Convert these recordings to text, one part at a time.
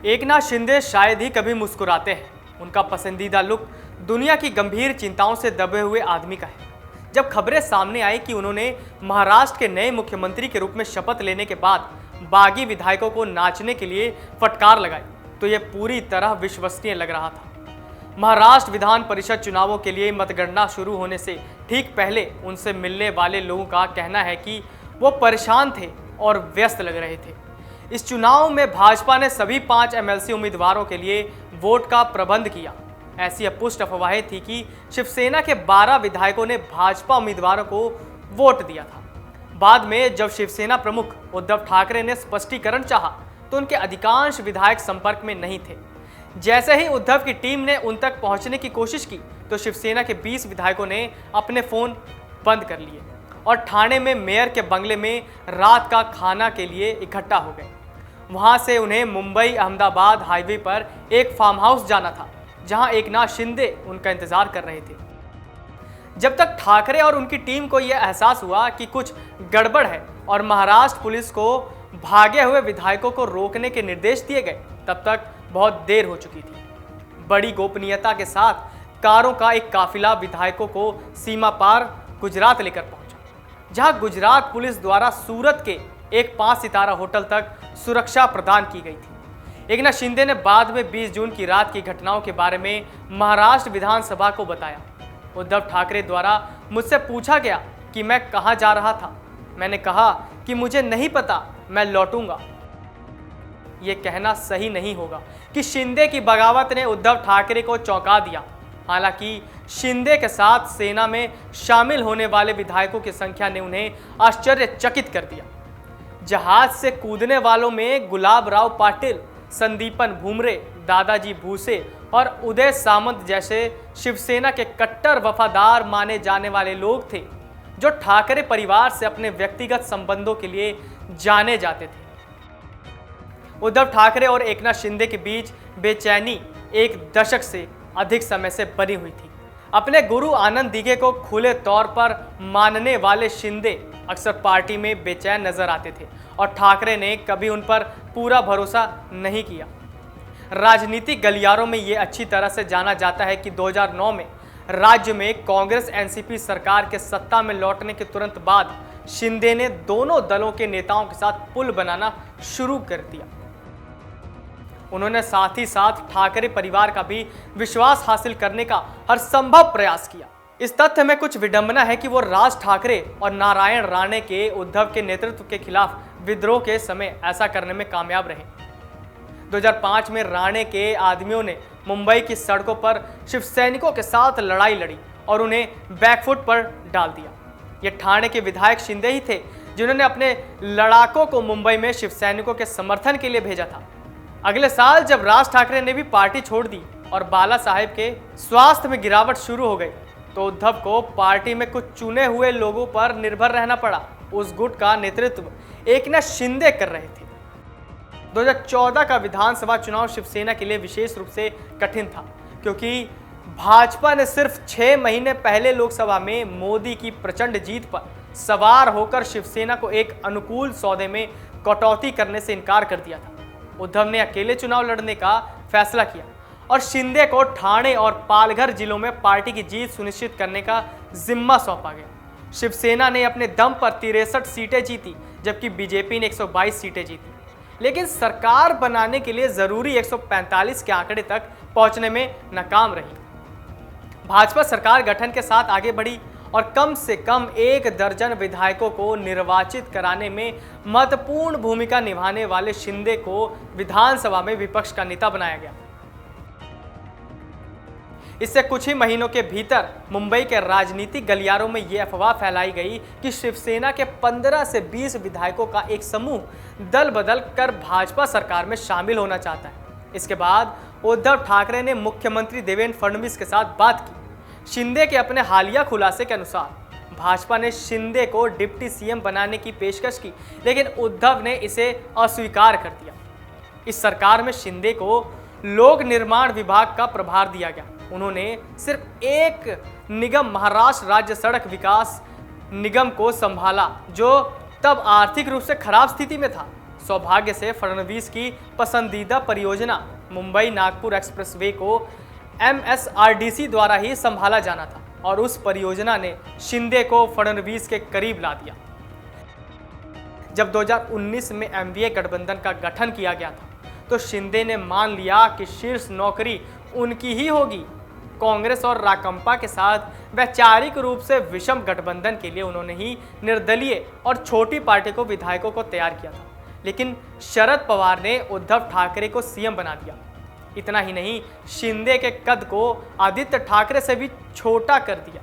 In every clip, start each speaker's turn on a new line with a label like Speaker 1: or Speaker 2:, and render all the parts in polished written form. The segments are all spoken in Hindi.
Speaker 1: एकनाथ शिंदे शायद ही कभी मुस्कुराते हैं। उनका पसंदीदा लुक दुनिया की गंभीर चिंताओं से दबे हुए आदमी का है। जब खबरें सामने आई कि उन्होंने महाराष्ट्र के नए मुख्यमंत्री के रूप में शपथ लेने के बाद बागी विधायकों को नाचने के लिए फटकार लगाई, तो यह पूरी तरह विश्वसनीय लग रहा था। महाराष्ट्र विधान परिषद चुनावों के लिए मतगणना शुरू होने से ठीक पहले उनसे मिलने वाले लोगों का कहना है कि वो परेशान थे और व्यस्त लग रहे थे। इस चुनाव में भाजपा ने सभी 5 एमएलसी उम्मीदवारों के लिए वोट का प्रबंध किया। ऐसी अपुष्ट अफवाहें थी कि शिवसेना के 12 विधायकों ने भाजपा उम्मीदवारों को वोट दिया था। बाद में जब शिवसेना प्रमुख उद्धव ठाकरे ने स्पष्टीकरण चाहा, तो उनके अधिकांश विधायक संपर्क में नहीं थे। जैसे ही उद्धव की टीम ने उन तक पहुंचने की कोशिश की, तो शिवसेना के 20 विधायकों ने अपने फोन बंद कर लिए और ठाणे में मेयर के बंगले में रात का खाना के लिए इकट्ठा हो गए। वहां से उन्हें मुंबई अहमदाबाद हाईवे पर एक फार्म हाउस जाना था, जहां एकनाथ शिंदे उनका इंतजार कर रहे थे। जब तक ठाकरे और उनकी टीम को यह एहसास हुआ कि कुछ गड़बड़ है और महाराष्ट्र पुलिस को भागे हुए विधायकों को रोकने के निर्देश दिए गए, तब तक बहुत देर हो चुकी थी। बड़ी गोपनीयता के साथ कारों का एक काफिला विधायकों को सीमा पार गुजरात लेकर पहुंचा, जहां गुजरात पुलिस द्वारा सूरत के एक 5 सितारा होटल तक सुरक्षा प्रदान की गई थी। एकनाथ शिंदे ने बाद में 20 जून की रात की घटनाओं के बारे में महाराष्ट्र विधानसभा को बताया। उद्धव ठाकरे द्वारा मुझसे पूछा गया कि मैं कहां जा रहा था। मैंने कहा कि मुझे नहीं पता, मैं लौटूंगा। यह कहना सही नहीं होगा कि शिंदे की बगावत ने उद्धव ठाकरे को चौंका दिया। हालांकि शिंदे के साथ सेना में शामिल होने वाले विधायकों की संख्या ने उन्हें आश्चर्यचकित कर दिया। जहाज से कूदने वालों में गुलाब राव पाटिल, संदीपन भूमरे, दादाजी भूसे और उदय सामंत जैसे शिवसेना के कट्टर वफादार माने जाने वाले लोग थे, जो ठाकरे परिवार से अपने व्यक्तिगत संबंधों के लिए जाने जाते थे। उद्धव ठाकरे और एकनाथ शिंदे के बीच बेचैनी एक दशक से अधिक समय से बनी हुई थी। अपने गुरु आनंद दिघे को खुले तौर पर मानने वाले शिंदे अक्सर पार्टी में बेचैन नजर आते थे और ठाकरे ने कभी उन पर पूरा भरोसा नहीं किया। राजनीतिक गलियारों में यह अच्छी तरह से जाना जाता है कि 2009 में राज्य में कांग्रेस एनसीपी सरकार के सत्ता में लौटने के तुरंत बाद शिंदे ने दोनों दलों के नेताओं के साथ पुल बनाना शुरू कर दिया। उन्होंने साथ ही साथ ठाकरे परिवार का भी विश्वास हासिल करने का हर संभव प्रयास किया। इस तथ्य में कुछ विडंबना है कि वो राज ठाकरे और नारायण राणे के उद्धव के नेतृत्व के खिलाफ विद्रोह के समय ऐसा करने में कामयाब रहे। 2005 में राणे के आदमियों ने मुंबई की सड़कों पर शिवसैनिकों के साथ लड़ाई लड़ी और उन्हें बैकफुट पर डाल दिया। ये ठाणे के विधायक शिंदे ही थे जिन्होंने अपने लड़ाकों को मुंबई में शिवसैनिकों के समर्थन के लिए भेजा था। अगले साल जब राज ठाकरे ने भी पार्टी छोड़ दी और बाला साहेब के स्वास्थ्य में गिरावट शुरू हो गई, तो उद्धव को पार्टी में कुछ चुने हुए लोगों पर निर्भर रहना पड़ा। उस गुट का नेतृत्व एकनाथ शिंदे कर रहे थे। 2014 का विधानसभा चुनाव शिवसेना के लिए विशेष रूप से कठिन था, क्योंकि भाजपा ने सिर्फ 6 महीने पहले लोकसभा में मोदी की प्रचंड जीत पर सवार होकर शिवसेना को एक अनुकूल सौदे में कटौती करने से इनकार कर दिया था। उद्धव ने अकेले चुनाव लड़ने का फैसला किया और शिंदे को ठाणे और पालघर जिलों में पार्टी की जीत सुनिश्चित करने का जिम्मा सौंपा गया। शिवसेना ने अपने दम पर 63 सीटें जीती, जबकि बीजेपी ने 122 सीटें जीती, लेकिन सरकार बनाने के लिए जरूरी 145 के आंकड़े तक पहुंचने में नाकाम रही। भाजपा सरकार गठन के साथ आगे बढ़ी और कम से कम 1 दर्जन विधायकों को निर्वाचित कराने में महत्वपूर्ण भूमिका निभाने वाले शिंदे को विधानसभा में विपक्ष का नेता बनाया गया। इससे कुछ ही महीनों के भीतर मुंबई के राजनीतिक गलियारों में यह अफवाह फैलाई गई कि शिवसेना के 15 से 20 विधायकों का एक समूह दल बदल कर भाजपा सरकार में शामिल होना चाहता है। इसके बाद उद्धव ठाकरे ने मुख्यमंत्री देवेंद्र फडणवीस के साथ बात की। शिंदे के अपने हालिया खुलासे के अनुसार भाजपा ने शिंदे को डिप्टी सीएम बनाने की पेशकश की, लेकिन उद्धव ने इसे अस्वीकार कर दिया। इस सरकार में शिंदे को लोक निर्माण विभाग का प्रभार दिया गया। उन्होंने सिर्फ एक निगम महाराष्ट्र राज्य सड़क विकास निगम को संभाला, जो तब आर्थिक रूप से खराब स्थिति में था। सौभाग्य से फडणवीस की पसंदीदा परियोजना मुंबई नागपुर एक्सप्रेसवे को MSRDC द्वारा ही संभाला जाना था और उस परियोजना ने शिंदे को फडणवीस के करीब ला दिया। जब 2019 में MVA गठबंधन का गठन किया गया था तो शिंदे ने मान लिया कि शीर्ष नौकरी उनकी ही होगी। कांग्रेस और राकंपा के साथ वैचारिक रूप से विषम गठबंधन के लिए उन्होंने ही निर्दलीय और छोटी पार्टी को विधायकों को तैयार किया था, लेकिन शरद पवार ने उद्धव ठाकरे को CM बना दिया। इतना ही नहीं, शिंदे के कद को आदित्य ठाकरे से भी छोटा कर दिया।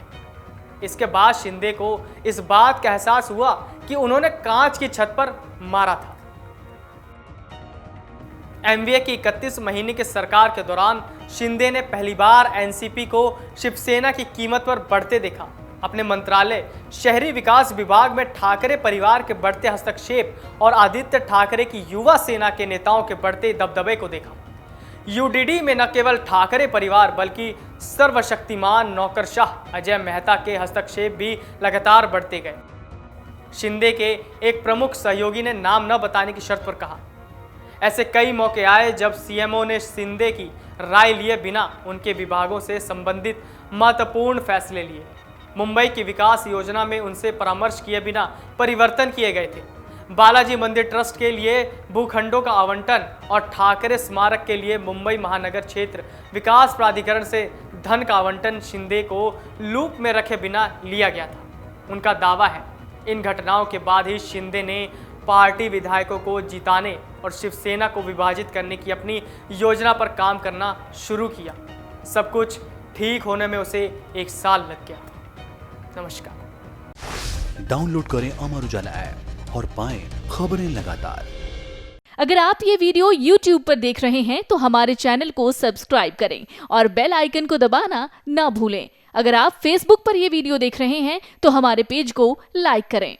Speaker 1: इसके बाद शिंदे को इस बात का एहसास हुआ कि उन्होंने कांच की छत पर मारा था। MVA की 31 महीने की सरकार के दौरान शिंदे ने पहली बार NCP को शिवसेना की कीमत पर बढ़ते देखा। अपने मंत्रालय शहरी विकास विभाग में ठाकरे परिवार के बढ़ते हस्तक्षेप और आदित्य ठाकरे की युवा सेना के नेताओं के बढ़ते दबदबे को देखा। UDD में न केवल ठाकरे परिवार बल्कि सर्वशक्तिमान नौकरशाह अजय मेहता के हस्तक्षेप भी लगातार बढ़ते गए। शिंदे के एक प्रमुख सहयोगी ने नाम न बताने की शर्त पर कहा, ऐसे कई मौके आए जब CMO ने शिंदे की राय लिए बिना उनके विभागों से संबंधित महत्वपूर्ण फैसले लिए। मुंबई की विकास योजना में उनसे परामर्श किए बिना परिवर्तन किए गए थे। बालाजी मंदिर ट्रस्ट के लिए भूखंडों का आवंटन और ठाकरे स्मारक के लिए मुंबई महानगर क्षेत्र विकास प्राधिकरण से धन का आवंटन शिंदे को लूप में रखे बिना लिया गया था। उनका दावा है, इन घटनाओं के बाद ही शिंदे ने पार्टी विधायकों को जिताने और शिवसेना को विभाजित करने की अपनी योजना पर काम करना शुरू किया। सब कुछ ठीक होने में उसे 1 साल लग गया। नमस्कार।
Speaker 2: डाउनलोड करें अमर उजाला ऐप और पाएं खबरें लगातार।
Speaker 3: अगर आप ये वीडियो YouTube पर देख रहे हैं तो हमारे चैनल को सब्सक्राइब करें और बेल आइकन को दबाना ना भूलें। अगर आप Facebook पर ये वीडियो देख रहे हैं तो हमारे पेज को लाइक करें।